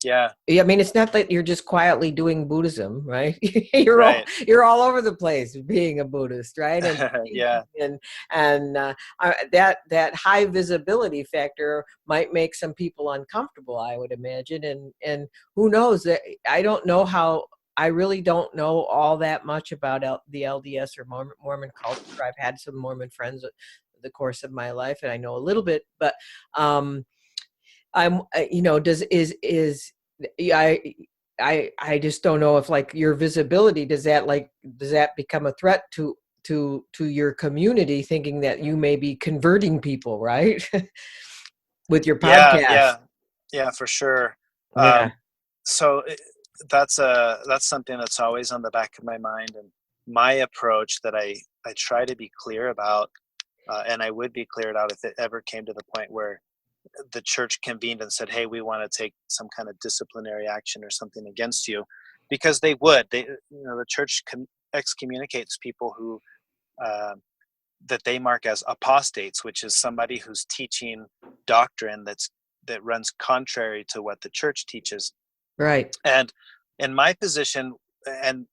Yeah, Yeah, I mean, it's not that you're just quietly doing Buddhism, right? you're all right. you're all over the place being a Buddhist, right? And Yeah, teaching that high visibility factor might make some people uncomfortable, I would imagine. And who knows? I don't know how. I really don't know all that much about the LDS or Mormon culture. I've had some Mormon friends the course of my life, and I know a little bit, but um, does is yeah, I just don't know if, like, your visibility, does that become a threat to your community, thinking that you may be converting people, right? With your yeah, podcast. yeah, yeah, for sure. Yeah. So that's something that's always on the back of my mind, and my approach that I try to be clear about, and I would be cleared out if it ever came to the point where the church convened and said, hey, we want to take some kind of disciplinary action or something against you. Because the church excommunicates people who uh, that they mark as apostates, which is somebody who's teaching doctrine that runs contrary to what the church teaches. Right. And in my position, and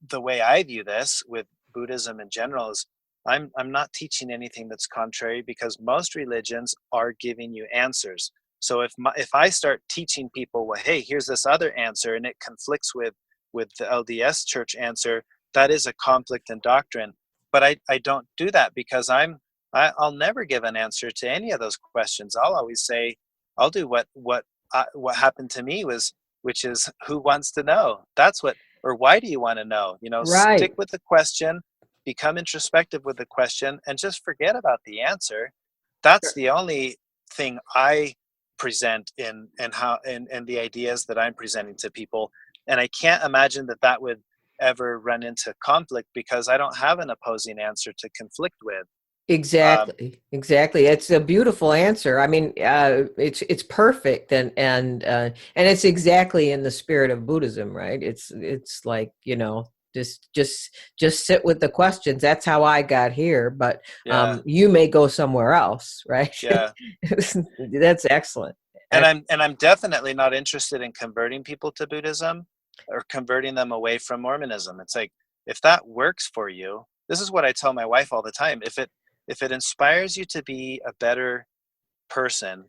the way I view this with Buddhism in general, is I'm not teaching anything that's contrary, because most religions are giving you answers. So if I start teaching people, well, hey, here's this other answer, and it conflicts with the LDS church answer, that is a conflict in doctrine. But I don't do that, because I'll never give an answer to any of those questions. I'll always say, I'll do what happened to me was, which is, who wants to know? That's what, or why do you want to know? Stick Right. with the question, become introspective with the question, and just forget about the answer. That's the only thing I present in the ideas that I'm presenting to people. And I can't imagine that would ever run into conflict, because I don't have an opposing answer to conflict with. Um, Exactly. It's a beautiful answer. I mean, it's perfect, and it's exactly in the spirit of Buddhism, right? It's like, just sit with the questions. That's how I got here, but yeah, you may go somewhere else, right? yeah. That's excellent. and Ex- I'm definitely not interested in converting people to Buddhism or converting them away from Mormonism. It's like, if that works for you, this is what I tell my wife all the time. If it inspires you to be a better person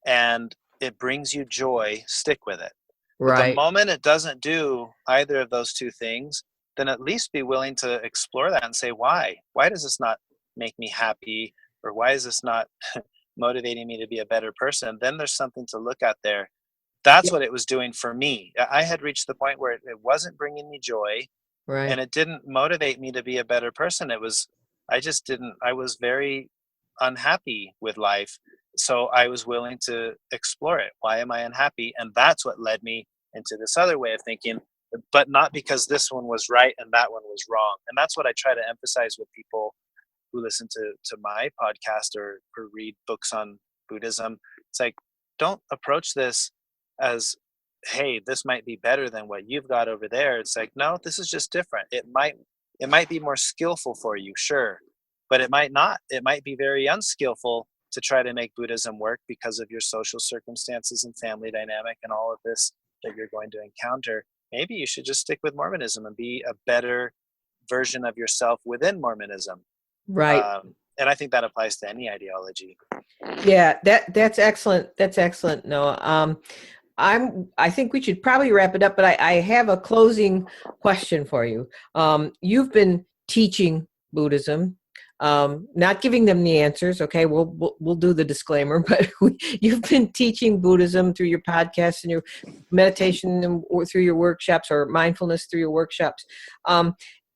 and it brings you joy, stick with it. But the Right. moment it doesn't do either of those two things, then at least be willing to explore that and say, why? Why does this not make me happy? Or why is this not motivating me to be a better person? Then there's something to look at there. That's Yeah. what it was doing for me. I had reached the point where it wasn't bringing me joy, and Right. it didn't motivate me to be a better person. It was, I just didn't, I was very unhappy with life. So I was willing to explore it. Why am I unhappy? And that's what led me into this other way of thinking, but not because this one was right and that one was wrong. And that's what I try to emphasize with people who listen to my podcast or read books on Buddhism. It's like, don't approach this as, hey, this might be better than what you've got over there. It's like, no, this is just different. It might be more skillful for you, sure, but it might not. It might be very unskillful to try to make Buddhism work because of your social circumstances and family dynamic and all of this that you're going to encounter. Maybe you should just stick with Mormonism and be a better version of yourself within Mormonism. Right. And I think that applies to any ideology. Yeah, that's excellent. That's excellent, Noah. I think we should probably wrap it up, but I have a closing question for you. You've been teaching Buddhism, not giving them the answers. Okay, we'll do the disclaimer, but you've been teaching Buddhism through your podcasts and your meditation or through your workshops, or mindfulness through your workshops.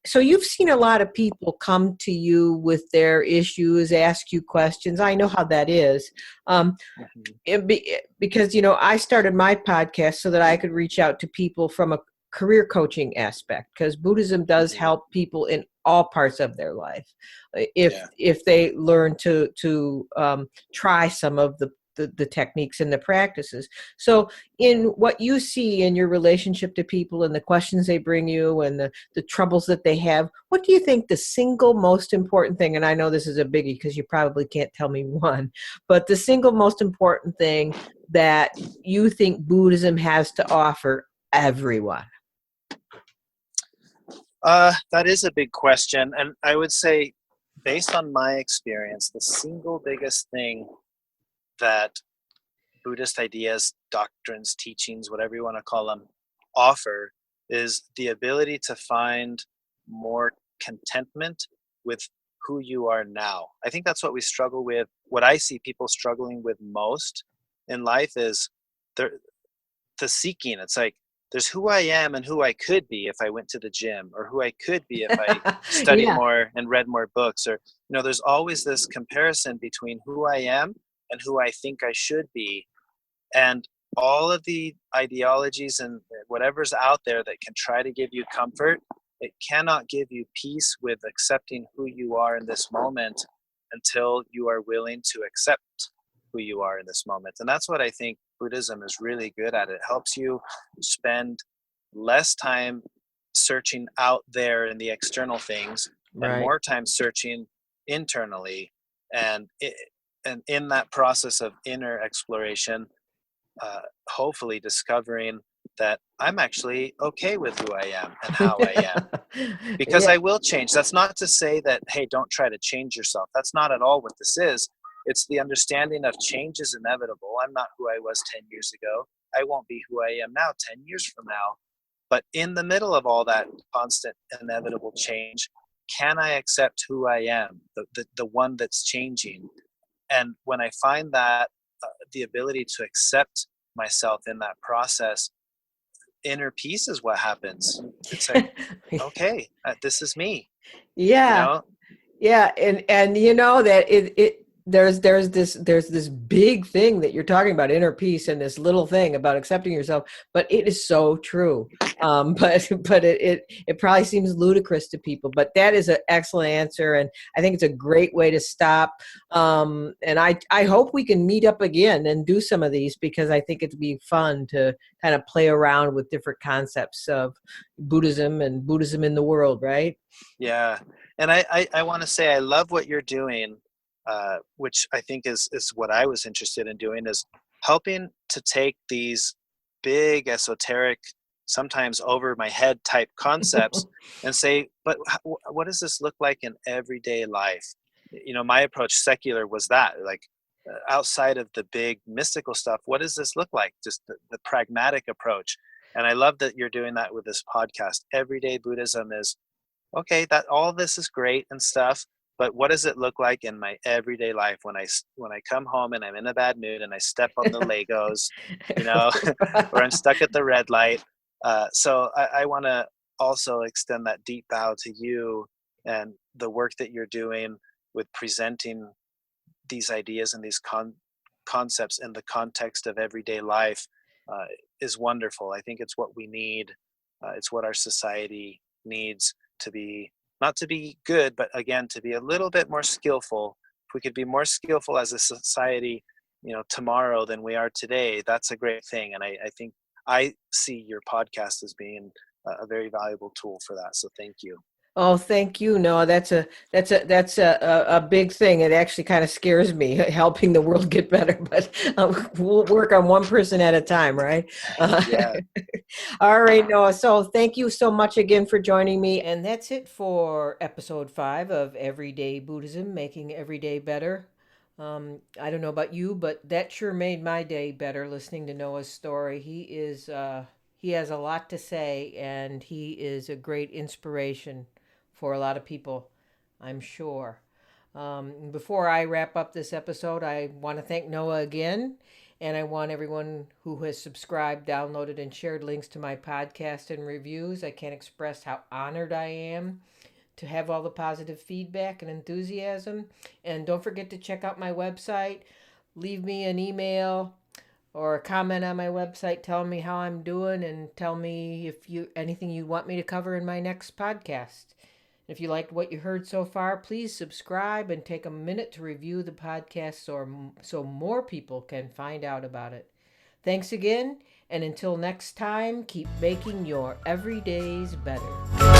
So you've seen a lot of people come to you with their issues, ask you questions. I know how that is. Because I started my podcast so that I could reach out to people from a career coaching aspect, because Buddhism does help people in all parts of their life if they learn to try some of the techniques and the practices. So in what you see in your relationship to people and the questions they bring you and the troubles that they have, what do you think the single most important thing, and I know this is a biggie because you probably can't tell me one, but the single most important thing that you think Buddhism has to offer everyone? That is a big question. And I would say, based on my experience, the single biggest thing that Buddhist ideas, doctrines, teachings, whatever you want to call them, offer is the ability to find more contentment with who you are now. I think that's what we struggle with. What I see people struggling with most in life is the seeking. It's like, there's who I am and who I could be if I went to the gym, or who I could be if I studied Yeah. more and read more books, or there's always this comparison between who I am and who I think I should be. And all of the ideologies and whatever's out there that can try to give you comfort, it cannot give you peace with accepting who you are in this moment until you are willing to accept who you are in this moment. And that's what I think Buddhism is really good at. It helps you spend less time searching out there in the external things and Right. more time searching internally. And in that process of inner exploration, hopefully discovering that I'm actually okay with who I am and how I am. Because Yeah. I will change. That's not to say that, hey, don't try to change yourself. That's not at all what this is. It's the understanding of change is inevitable. I'm not who I was 10 years ago. I won't be who I am now 10 years from now. But in the middle of all that constant inevitable change, can I accept who I am, the one that's changing? And when I find that, the ability to accept myself in that process, inner peace is what happens. It's like, okay, this is me, you Yeah. know? Yeah, and you know that there's this big thing that you're talking about, inner peace, and this little thing about accepting yourself, but it is so true. But it probably seems ludicrous to people, but that is an excellent answer, and I think it's a great way to stop. And I hope we can meet up again and do some of these, because I think it'd be fun to kind of play around with different concepts of Buddhism and Buddhism in the world, right? Yeah. And I want to say I love what you're doing, which I think is what I was interested in doing, is helping to take these big esoteric, sometimes over my head type concepts and say, but what does this look like in everyday life? My approach, secular, was that, like, outside of the big mystical stuff, what does this look like? Just the pragmatic approach. And I love that you're doing that with this podcast. Everyday Buddhism is okay, that all this is great and stuff, but what does it look like in my everyday life when I come home and I'm in a bad mood and I step on the Legos, you know, or I'm stuck at the red light. So I want to also extend that deep bow to you and the work that you're doing with presenting these ideas and these concepts in the context of everyday life uh, is wonderful. I think it's what we need. It's what our society needs to be, not to be good, but again, to be a little bit more skillful. If we could be more skillful as a society, tomorrow than we are today, that's a great thing. And I think I see your podcast as being a very valuable tool for that. So thank you. Oh, thank you. No, that's a big thing. It actually kind of scares me, helping the world get better. But we'll work on one person at a time, right? Uh, Yeah. all right, Noah. So thank you so much again for joining me. And that's it for episode 5 of Everyday Buddhism, Making Every Day Better. I don't know about you, but that sure made my day better listening to Noah's story. He has a lot to say, and he is a great inspiration for a lot of people, I'm sure. Before I wrap up this episode, I want to thank Noah again, and I want everyone who has subscribed, downloaded, and shared links to my podcast and reviews. I can't express how honored I am to have all the positive feedback and enthusiasm. And don't forget to check out my website. Leave me an email or a comment on my website telling me how I'm doing, and tell me if you anything you want me to cover in my next podcast. If you liked what you heard so far, please subscribe and take a minute to review the podcast so more people can find out about it. Thanks again, and until next time, keep making your everydays better.